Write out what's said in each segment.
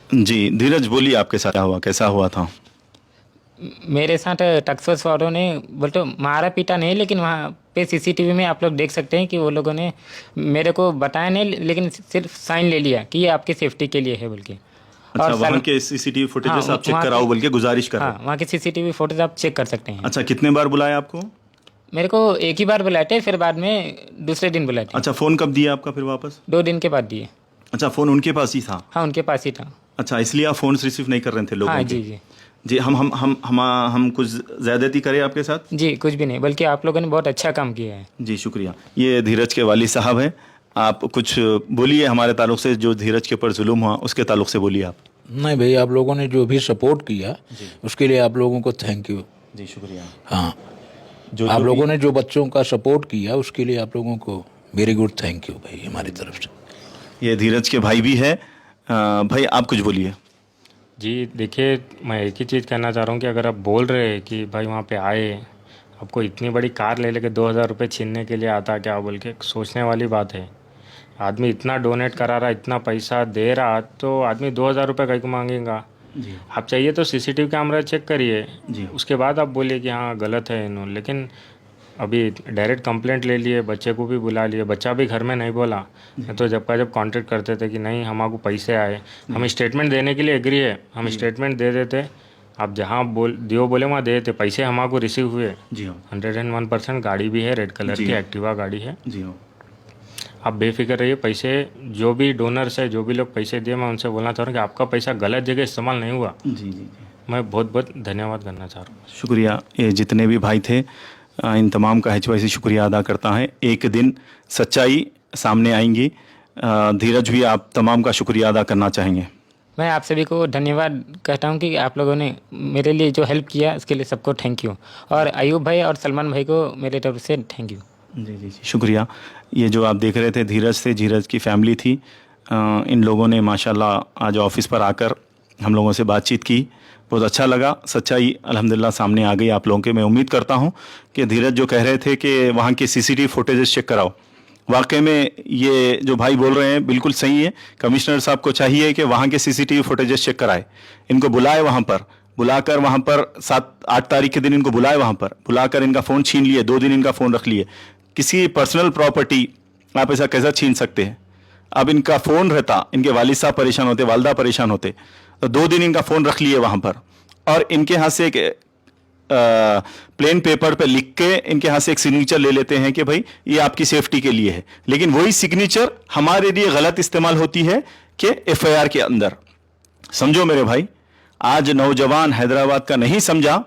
जी, धीरज बोलिए आपके साथ क्या हुआ, कैसा हुआ था? मेरे साथ टक्सोस वालों ने बोलते मारा पीटा नहीं, लेकिन वहाँ पे सीसीटीवी में आप लोग देख सकते हैं कि वो लोगों ने मेरे को बताया नहीं, लेकिन सिर्फ साइन ले लिया कि ये आपकी सेफ्टी के लिए है बोल के। और अच्छा, वहाँ के सीसीटीवी हाँ, फुटेजेस आप चेक वहाँ कराओ के बोल के गुज़ारिश कर रहे हाँ, हो। वहाँ के सीसीटीवी फोटोज आप चेक कर सकते हैं। अच्छा, कितने बार बुलाया आपको? मेरे को एक ही बार बुलाए थे, फिर बाद में दूसरे दिन बुलाए थे। अच्छा, फ़ोन कब दिया आपका फिर वापस? 2 दिन के बाद दिए। अच्छा, फ़ोन उनके पास ही था? हाँ, उनके पास ही था। अच्छा, इसलिए आप फ़ोन रिसीव नहीं कर रहे थे लोगों हाँ के? जी जी जी, हम कुछ ज़्यादती करें आपके साथ? जी, कुछ भी नहीं, बल्कि आप लोगों ने बहुत अच्छा काम किया है। जी, शुक्रिया। ये धीरज के वालिद साहब हैं। आप कुछ बोलिए हमारे ताल्लुक से, जो धीरज के ऊपर जुल्म हुआ उसके ताल्लुक से बोलिए आप। नहीं भाई, आप लोगों ने जो भी सपोर्ट किया उसके लिए आप लोगों को थैंक यू। जी, शुक्रिया। हाँ, जो आप जो लोगों ने जो बच्चों का सपोर्ट किया उसके लिए आप लोगों को वेरी गुड थैंक यू भाई हमारी तरफ से। ये धीरज के भाई भी है। भाई आप कुछ बोलिए। जी देखिए, मैं एक ही चीज़ कहना चाह रहा हूँ कि अगर आप बोल रहे हैं कि भाई वहाँ पे आए, आपको इतनी बड़ी कार ले लेके 2,000 रुपये छीनने के लिए आता क्या बोल के सोचने वाली बात है। आदमी इतना डोनेट करा रहा, इतना पैसा दे रहा, तो आदमी 2,000 रुपये कहीं को मांगेगा। जी आप चाहिए तो सीसीटीवी कैमरा चेक करिए, जी उसके बाद आप बोलिए कि हाँ गलत है इन्होंने। लेकिन अभी डायरेक्ट कंप्लेंट ले लिए, बच्चे को भी बुला लिए, बच्चा भी घर में नहीं बोला। तो जब का जब कांटेक्ट करते थे कि नहीं हमको पैसे आए, हम स्टेटमेंट देने के लिए एग्री है, हम स्टेटमेंट दे देते। आप जहाँ बोले वहाँ दे देते, पैसे हमको रिसीव हुए। जी हाँ 101% गाड़ी भी है, रेड कलर जी की हाँ। एक्टिवा गाड़ी है। जी हाँ। आप बेफिक्र रहिए। पैसे जो भी डोनर्स है, जो भी लोग पैसे दिए, मैं उनसे बोलना चाह रहा हूँ कि आपका पैसा गलत जगह इस्तेमाल नहीं हुआ। जी जी जी, मैं बहुत बहुत धन्यवाद करना चाह रहा हूँ। शुक्रिया। ये जितने भी भाई थे, इन तमाम का HY से शुक्रिया अदा करता है। एक दिन सच्चाई सामने आएंगी। धीरज भी आप तमाम का शुक्रिया अदा करना चाहेंगे? मैं आप सभी को धन्यवाद कहता हूँ कि आप लोगों ने मेरे लिए जो हेल्प किया उसके लिए सबको थैंक यू। और अयूब भाई और सलमान भाई को मेरे तरफ से थैंक यू। जी जी जी, शुक्रिया। ये जो आप देख रहे थे धीरज थे, धीरज की फैमिली थी। इन लोगों ने माशाल्लाह आज ऑफिस पर आकर हम लोगों से बातचीत की, बहुत अच्छा लगा। सच्चाई अल्हम्दुलिल्लाह सामने आ गई आप लोगों के। मैं उम्मीद करता हूँ कि धीरज जो कह रहे थे कि वहाँ की CCTV फुटेजेस चेक कराओ, वाकई में ये जो भाई बोल रहे हैं बिल्कुल सही है। कमिश्नर साहब को चाहिए कि वहाँ के CCTV फुटेजेस चेक कराए, इनको बुलाए वहाँ पर, बुलाकर वहाँ पर 7-8 तारीख के दिन इनको बुलाए, वहाँ पर बुलाकर इनका फ़ोन छीन लिए, 2 दिन इनका फ़ोन रख लिए। किसी पर्सनल प्रॉपर्टी आप ऐसा कैसा छीन सकते हैं? अब इनका फ़ोन रहता, इनके वालिद साहब परेशान होते, वालदा परेशान होते, तो 2 दिन इनका फ़ोन रख लिए वहाँ पर, और इनके हाथ से एक प्लेन पेपर पे लिख के इनके हाथ से एक सिग्नेचर ले लेते हैं कि भाई ये आपकी सेफ्टी के लिए है। लेकिन वही सिग्नेचर हमारे लिए गलत इस्तेमाल होती है कि FIR के अंदर। समझो मेरे भाई, आज नौजवान हैदराबाद का नहीं समझा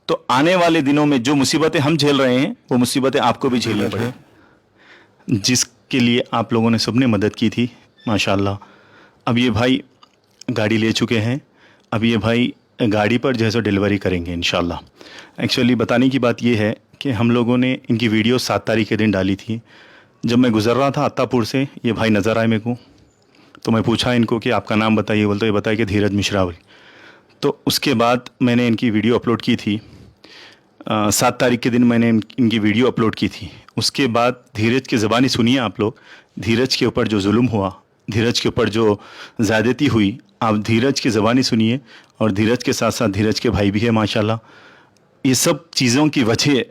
तो आने वाले दिनों में जो मुसीबतें हम झेल रहे हैं वो मुसीबतें आपको भी झेलनी पड़े, जिसके लिए आप लोगों ने सबने मदद की थी माशाल्लाह। अब ये भाई गाड़ी ले चुके हैं, अब ये भाई गाड़ी पर जो है सो डिलीवरी करेंगे इंशाल्लाह। एक्चुअली बताने की बात ये है कि हम लोगों ने इनकी वीडियो 7 तारीख के दिन डाली थी। जब मैं गुज़र रहा था अत्तापुर से, ये भाई नज़र आए मेरे को, तो मैं पूछा इनको कि आपका नाम बताइए, बोलते ये बताया कि धीरज मिश्रा बोली। तो उसके बाद मैंने इनकी वीडियो अपलोड की थी। 7 तारीख के दिन मैंने इनकी वीडियो अपलोड की थी। उसके बाद धीरज की ज़बानी सुनिए आप लोग, धीरज के ऊपर जो जुल्म हुआ, धीरज के ऊपर जो ज़्यादती हुई, आप धीरज की ज़बानी सुनिए। और धीरज के साथ साथ धीरज के भाई भी है माशाल्लाह। ये सब चीज़ों की वजह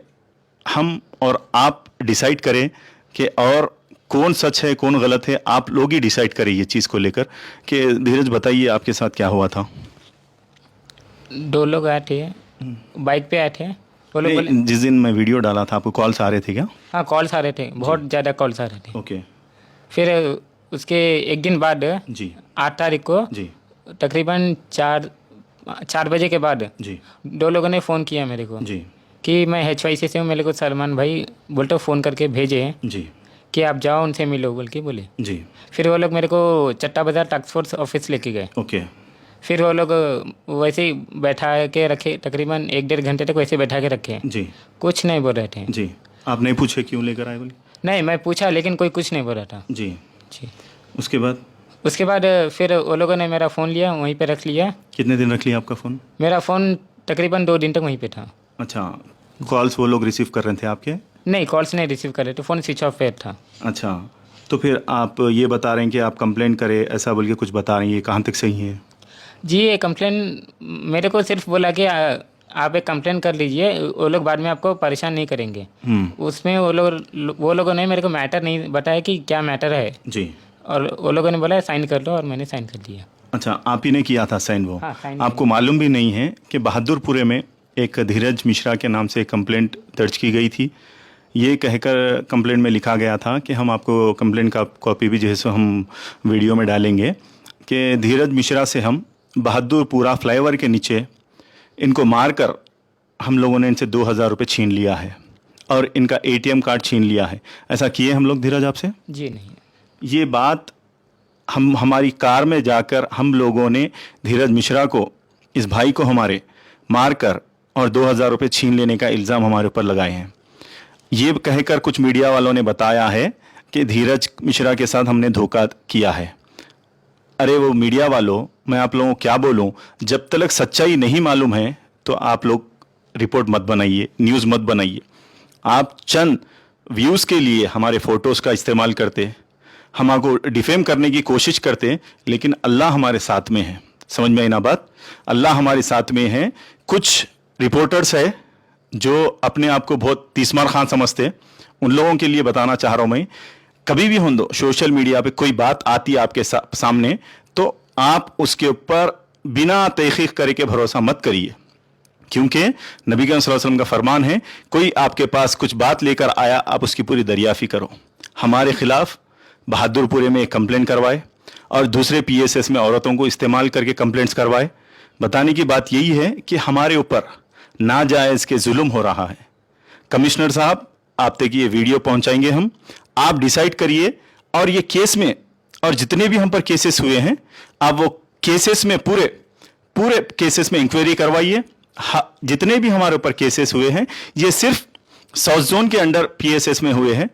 हम और आप डिसाइड करें कि और कौन सच है कौन गलत है, आप लोग ही डिसाइड करें ये चीज़ को लेकर। कि धीरज बताइए आपके साथ क्या हुआ था? 2 लोग आए थे, बाइक पे आए थे। वो लोग बोले, जिस दिन मैं वीडियो डाला था आपको कॉल्स आ रहे थे क्या? हाँ कॉल्स आ रहे थे, बहुत ज़्यादा कॉल्स आ रहे थे। ओके फिर उसके एक दिन बाद जी 8 तारीख को जी तकरीबन 4 बजे के बाद जी 2 लोगों ने फ़ोन किया मेरे को जी कि मैं HYC से हूँ। मेरे को सलमान भाई बोलते फ़ोन करके भेजे जी कि आप जाओ उनसे मिलो बोल के बोले। जी फिर वो लोग मेरे को चट्टा बाज़ार टास्क फोर्स ऑफिस लेके गए। ओके फिर वो लोग वैसे ही बैठा के रखे, तकरीबन 1-1.5 घंटे तक वैसे बैठा के रखे, जी कुछ नहीं बोल रहे थे। जी। आप नहीं पूछे क्यों लेकर आए बोले? नहीं, मैं पूछा लेकिन कोई कुछ नहीं बोल रहा था जी। जी। उसके बाद उसके बाद फिर वो लोगों ने मेरा फ़ोन लिया, वहीं पे रख लिया। कितने दिन रख लिया आपका फ़ोन? मेरा फ़ोन तकरीबन 2 दिन तक वहीं पे था। अच्छा, कॉल्स वो लोग रिसीव कर रहे थे आपके? नहीं, कॉल्स नहीं रिसीव कर रहे थे, फ़ोन स्विच ऑफ पे था। अच्छा, तो फिर आप ये बता रहे हैं कि आप कंप्लेंट करें ऐसा बोल के कुछ बता रही हैं, ये कहाँ तक सही है? जी ये कंप्लेन मेरे को सिर्फ बोला कि आप एक कंप्लेन कर लीजिए, वो लोग बाद में आपको परेशान नहीं करेंगे। उसमें वो लोगों ने मेरे को मैटर नहीं बताया कि क्या मैटर है, जी। और वो लोगों ने बोला साइन कर लो, और मैंने साइन कर दिया। अच्छा, आप ही ने किया था साइन वो? हाँ, साइन आपको मालूम भी नहीं है कि बहादुरपुरे में एक धीरज मिश्रा के नाम से कंप्लेंट दर्ज की गई थी। ये कहकर कंप्लेंट में लिखा गया था कि हम आपको कंप्लेंट का कॉपी भी जो है सो हम वीडियो में डालेंगे कि धीरज मिश्रा से हम बहादुरपुरा फ्लाईओवर के नीचे इनको मारकर हम लोगों ने इनसे 2000 रुपये छीन लिया है और इनका ATM कार्ड छीन लिया है। ऐसा किए हम लोग धीरज आपसे? जी नहीं। ये बात हमारी कार में जाकर हम लोगों ने धीरज मिश्रा को, इस भाई को हमारे मारकर और 2000 रुपये छीन लेने का इल्ज़ाम हमारे ऊपर लगाए हैं। ये कहकर कुछ मीडिया वालों ने बताया है कि धीरज मिश्रा के साथ हमने धोखा किया है। अरे वो मीडिया वालों, मैं आप लोगों को क्या बोलूं, जब तक सच्चाई नहीं मालूम है तो आप लोग रिपोर्ट मत बनाइए, न्यूज़ मत बनाइए। आप चंद व्यूज़ के लिए हमारे फ़ोटोज़ का इस्तेमाल करते, हमको डिफेम करने की कोशिश करते, लेकिन अल्लाह हमारे साथ में है। समझ में आई ना बात? अल्लाह हमारे साथ में है। कुछ रिपोर्टर्स है जो अपने आप को बहुत तीसमार खान समझते, उन लोगों के लिए बताना चाह रहा हूँ मैं, कभी भी हो दो सोशल मीडिया पे कोई बात आती है आपके सामने तो आप उसके ऊपर बिना तहकीक करके भरोसा मत करिए, क्योंकि नबी करीम सल्लल्लाहु अलैहि वसल्लम का फरमान है, कोई आपके पास कुछ बात लेकर आया, आप उसकी पूरी दरियाफ़ी करो। हमारे खिलाफ बहादुरपुरे में एक कंप्लेंट करवाए और दूसरे PSS में औरतों को इस्तेमाल करके कंप्लेंट्स करवाए। बताने की बात यही है कि हमारे ऊपर नाजायज़ के जुल्म हो रहा है। कमिश्नर साहब, आप तक ये वीडियो पहुंचाएंगे हम, आप डिसाइड करिए, और ये केस में और जितने भी हम पर केसेस हुए हैं, आप वो केसेस में पूरे केसेस में इंक्वायरी करवाइए। जितने भी हमारे ऊपर केसेस हुए हैं, ये सिर्फ साउथ जोन के अंडर PSS में हुए हैं।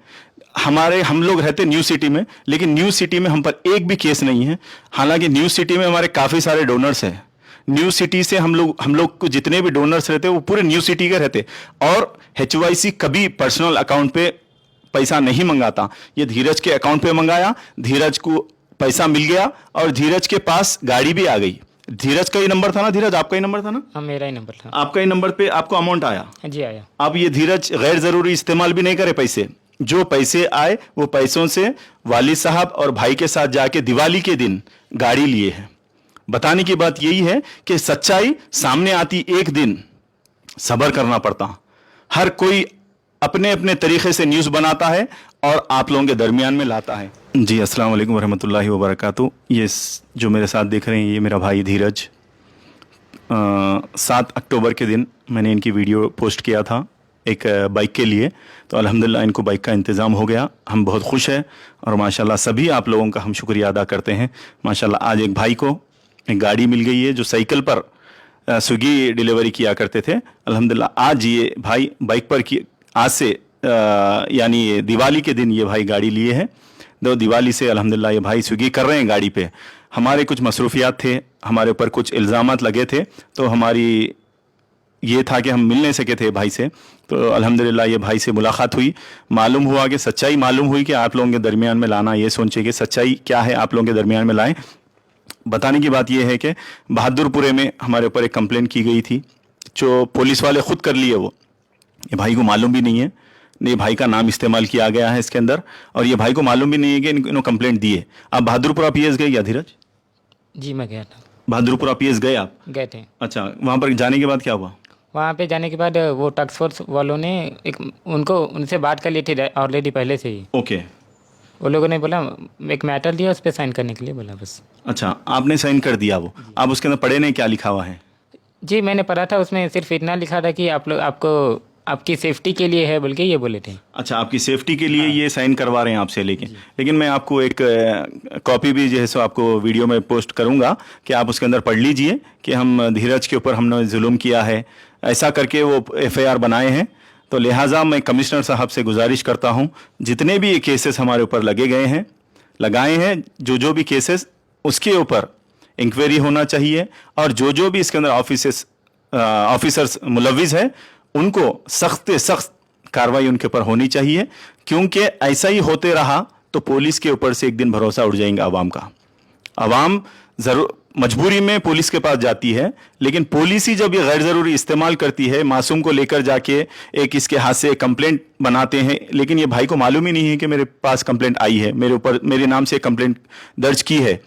हम लोग रहते न्यू सिटी में, लेकिन न्यू सिटी में हम पर एक भी केस नहीं है। हालांकि न्यू सिटी में हमारे काफ़ी सारे डोनर्स हैं। न्यू सिटी से हम लोग को जितने भी डोनर्स रहते हैं वो पूरे न्यू सिटी के रहते, और HYC कभी पर्सनल अकाउंट पे पैसा नहीं मंगाता। ये धीरज के अकाउंट पे मंगाया, धीरज को पैसा मिल गया और धीरज के पास गाड़ी भी आ गई। धीरज का ही नंबर था ना? धीरज आपका ही नंबर था ना? हाँ, मेरा ही नंबर था। आपका ही नंबर पे आपको अमाउंट आया? जी आया। अब ये धीरज गैर जरूरी इस्तेमाल भी नहीं करे पैसे। जो पैसे आए वो पैसों से वालिद साहब और भाई के साथ जाके दिवाली के दिन गाड़ी लिए हैं। बताने की बात यही है कि सच्चाई सामने आती एक दिन सब्र करना पड़ता। हर कोई अपने अपने तरीके से न्यूज़ बनाता है और आप लोगों के दरमियान में लाता है। जी, अस्सलाम वालेकुम रहमतुल्लाहि व बरकातहू। ये जो मेरे साथ देख रहे हैं, ये मेरा भाई धीरज। 7 अक्टूबर के दिन मैंने इनकी वीडियो पोस्ट किया था एक बाइक के लिए, तो अल्हम्दुलिल्लाह इनको बाइक का इंतज़ाम हो गया। हम बहुत खुश हैं और माशाल्लाह सभी आप लोगों का हम शुक्रिया अदा करते हैं। माशाल्लाह आज एक भाई को एक गाड़ी मिल गई है, जो साइकिल पर स्विगी डिलीवरी किया करते थे। अल्हम्दुलिल्लाह आज ये भाई बाइक पर आज से यानी दिवाली के दिन ये भाई गाड़ी लिए हैं। दो दिवाली से अल्हम्दुलिल्लाह ये भाई स्विगी कर रहे हैं गाड़ी पे। हमारे कुछ मसरूफियात थे, हमारे ऊपर कुछ इल्ज़ामात लगे थे, तो हमारी ये था कि हम मिल नहीं सके थे भाई से। तो अल्हम्दुलिल्लाह ये भाई से मुलाकात हुई, मालूम हुआ कि सच्चाई मालूम हुई कि आप लोगों के दरमियान में लाना, ये सोचे कि सच्चाई क्या है आप लोगों के दरमियान में लाएं। बताने की बात यह है कि बहादुरपुरे में हमारे ऊपर एक कंप्लेंट की गई थी, जो पुलिस वाले खुद कर लिए। वो ये भाई को मालूम भी नहीं है, ये भाई का नाम इस्तेमाल किया गया है इसके अंदर, और ये भाई को मालूम भी नहीं है कि इन्होंने कंप्लेंट दी है। आप बहादुरपुरा PS गए क्या धीरज? जी मैं गया था। बहादुरपुरा PS गए आप? गए थे। अच्छा, वहाँ पर जाने के बाद क्या हुआ? वहाँ पे जाने के बाद वो टास्क फोर्स वालों ने उनसे बात कर ली थी ऑलरेडी पहले से ही। ओके। वो लोगों ने बोला एक मैटर दिया, उस पर साइन करने के लिए बोला बस। अच्छा, आपने साइन कर दिया वो? आप उसके अंदर पढ़े नहीं क्या लिखा हुआ है? जी मैंने पढ़ा था, उसमें सिर्फ इतना लिखा था कि आपको आपकी सेफ्टी के लिए है बोल के ये बोले थे। अच्छा, आपकी सेफ्टी के लिए ये साइन करवा रहे हैं आपसे। लेकिन मैं आपको एक कॉपी भी जो है सो आपको वीडियो में पोस्ट करूंगा कि आप उसके अंदर पढ़ लीजिए कि हम धीरज के ऊपर हमने जुल्म किया है, ऐसा करके वो FIR बनाए हैं। तो लिहाजा मैं कमिश्नर साहब से गुजारिश करता हूं, जितने भी ये केसेस हमारे ऊपर लगाए हैं, जो भी केसेस, उसके ऊपर इंक्वायरी होना चाहिए, और जो भी इसके अंदर ऑफिसर्स मुलविस है उनको सख्त से सख्त कार्रवाई उनके ऊपर होनी चाहिए, क्योंकि ऐसा ही होते रहा तो पुलिस के ऊपर से एक दिन भरोसा उड़ जाएगा आवाम का। आवाम ज़रूर मजबूरी में पुलिस के पास जाती है, लेकिन पुलिस ही जब ये गैर ज़रूरी इस्तेमाल करती है, मासूम को लेकर जाके एक इसके हाथ से कंप्लेंट बनाते हैं, लेकिन ये भाई को मालूम ही नहीं है कि मेरे पास कंप्लेंट आई है, मेरे ऊपर मेरे नाम से कंप्लेंट दर्ज की है।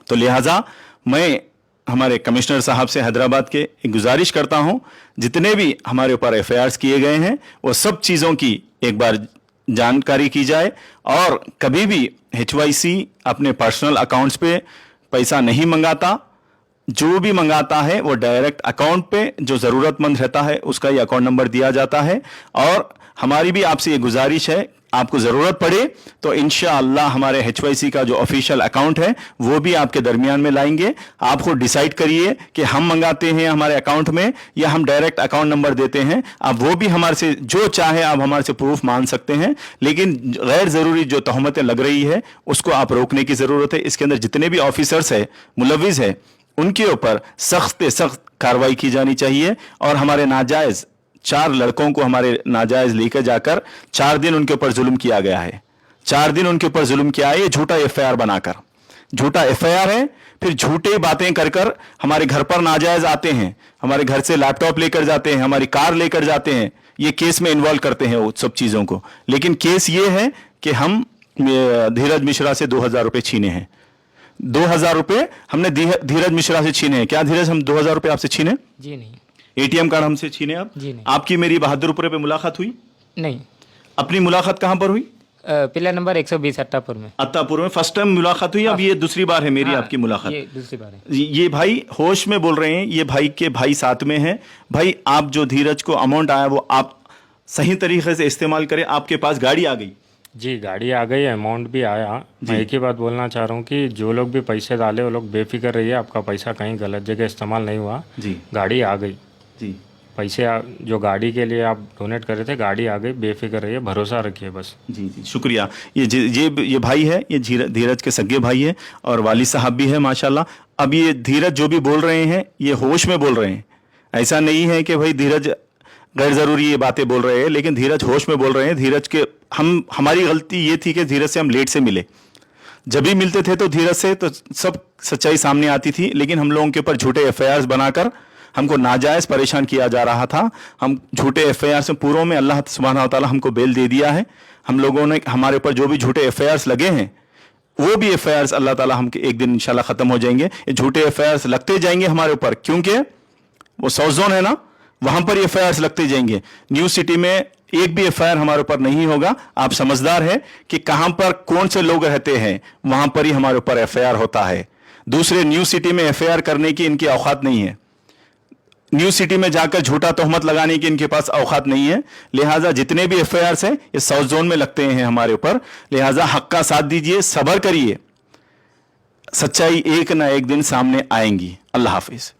तो लिहाजा मैं हमारे कमिश्नर साहब से हैदराबाद के एक गुजारिश करता हूं, जितने भी हमारे ऊपर एफआईआर्स किए गए हैं वो सब चीज़ों की एक बार जानकारी की जाए, और कभी भी HYC अपने पर्सनल अकाउंट्स पे पैसा नहीं मंगाता। जो भी मंगाता है वो डायरेक्ट अकाउंट पे जो ज़रूरतमंद रहता है उसका ये अकाउंट नंबर दिया जाता है। और हमारी भी आपसे ये गुजारिश है, आपको ज़रूरत पड़े तो इंशाअल्लाह हमारे HYC का जो ऑफिशियल अकाउंट है वो भी आपके दरमियान में लाएंगे। आपको डिसाइड करिए कि हम मंगाते हैं हमारे अकाउंट में या हम डायरेक्ट अकाउंट नंबर देते हैं। आप वो भी हमारे से जो चाहे आप हमारे से प्रूफ मांग सकते हैं, लेकिन गैर ज़रूरी जो तहमतें लग रही है उसको आप रोकने की ज़रूरत है। इसके अंदर जितने भी ऑफिसर्स है, मुलविज़ है, उनके ऊपर सख्त से सख्त कार्रवाई की जानी चाहिए। और हमारे नाजायज़ 4 लड़कों को हमारे नाजायज लेकर जाकर 4 दिन उनके ऊपर जुल्म किया गया है। 4 दिन उनके ऊपर जुल्म किया है, ये झूठा एफआईआर बनाकर, झूठा एफआईआर है। फिर झूठे बातें कर हमारे घर पर नाजायज आते हैं, हमारे घर से लैपटॉप लेकर जाते हैं, हमारी कार लेकर जाते हैं, ये केस में इन्वॉल्व करते हैं वो सब चीज़ों को। लेकिन केस ये है कि हम धीरज मिश्रा से 2000 रुपये छीने हैं। 2000 रुपये हमने धीरज मिश्रा से छीने हैं। क्या धीरज, हम 2000 रुपये आपसे छीने? जी नहीं। ATM कार्ड हमसे छीने आप? जी नहीं। आपकी मेरी बहादुरपुरे पे मुलाकात हुई? नहीं। अपनी मुलाकात कहां पर हुई? पिलर नंबर 120 अट्टापुर में। अत्तापुर में फर्स्ट टाइम मुलाकात हुई, अब ये दूसरी बार है मेरी हाँ, आपकी मुलाकात? ये दूसरी बार है। ये भाई होश में बोल रहे हैं, ये भाई के भाई साथ में हैं। भाई आप जो धीरज को अमाउंट आया वो आप सही तरीके से इस्तेमाल करें। आपके पास गाड़ी आ गई? जी, गाड़ी आ गई, अमाउंट भी आया। मैं एक ही बात बोलना चाह रहा हूँ कि जो लोग भी पैसे डाले वो लोग बेफिक्र रहिए, आपका पैसा कहीं गलत जगह इस्तेमाल नहीं हुआ। जी, गाड़ी आ गई जी, पैसे जो गाड़ी के लिए आप डोनेट कर रहे थे, गाड़ी आ गई, बेफिक्र रहिए, भरोसा रखिए बस। जी जी, शुक्रिया। ये भाई है, ये धीरज के सगे भाई है और वाली साहब भी है माशाल्लाह। अब ये धीरज जो भी बोल रहे हैं ये होश में बोल रहे हैं, ऐसा नहीं है कि भाई धीरज गैर ज़रूरी ये बातें बोल रहे हैं, लेकिन धीरज होश में बोल रहे हैं। धीरज के हमारी गलती ये थी कि धीरज से हम लेट से मिले। जब भी मिलते थे तो धीरज से तो सब सच्चाई सामने आती थी, लेकिन हम लोगों के ऊपर झूठे एफआईआर बनाकर हमको नाजायज़ परेशान किया जा रहा था। हम झूठे एफआईआर से पूर्व में अल्लाह सुब्हानहू व तआला हमको बेल दे दिया है। हम लोगों ने हमारे ऊपर जो भी झूठे एफआईआर लगे हैं वो भी एफआईआर अल्लाह ताला हमके एक दिन इंशाल्लाह ख़त्म हो जाएंगे। ये झूठे एफआईआर लगते जाएंगे हमारे ऊपर, क्योंकि वो साउथ जोन है ना, वहाँ पर एफआईआर लगते जाएंगे। न्यू सिटी में एक भी एफआईआर हमारे ऊपर नहीं होगा। आप समझदार हैं कि कहाँ पर कौन से लोग रहते हैं, वहाँ पर ही हमारे ऊपर एफआईआर होता है। दूसरे न्यू सिटी में एफआईआर करने की इनकी औकात नहीं है। न्यू सिटी में जाकर झूठा तोहमत लगाने की इनके पास औकात नहीं है। लिहाजा जितने भी एफआईआर हैं ये साउथ जोन में लगते हैं हमारे ऊपर। लिहाजा हक का साथ दीजिए, सब्र करिए, सच्चाई एक ना एक दिन सामने आएंगी। अल्लाह हाफिज।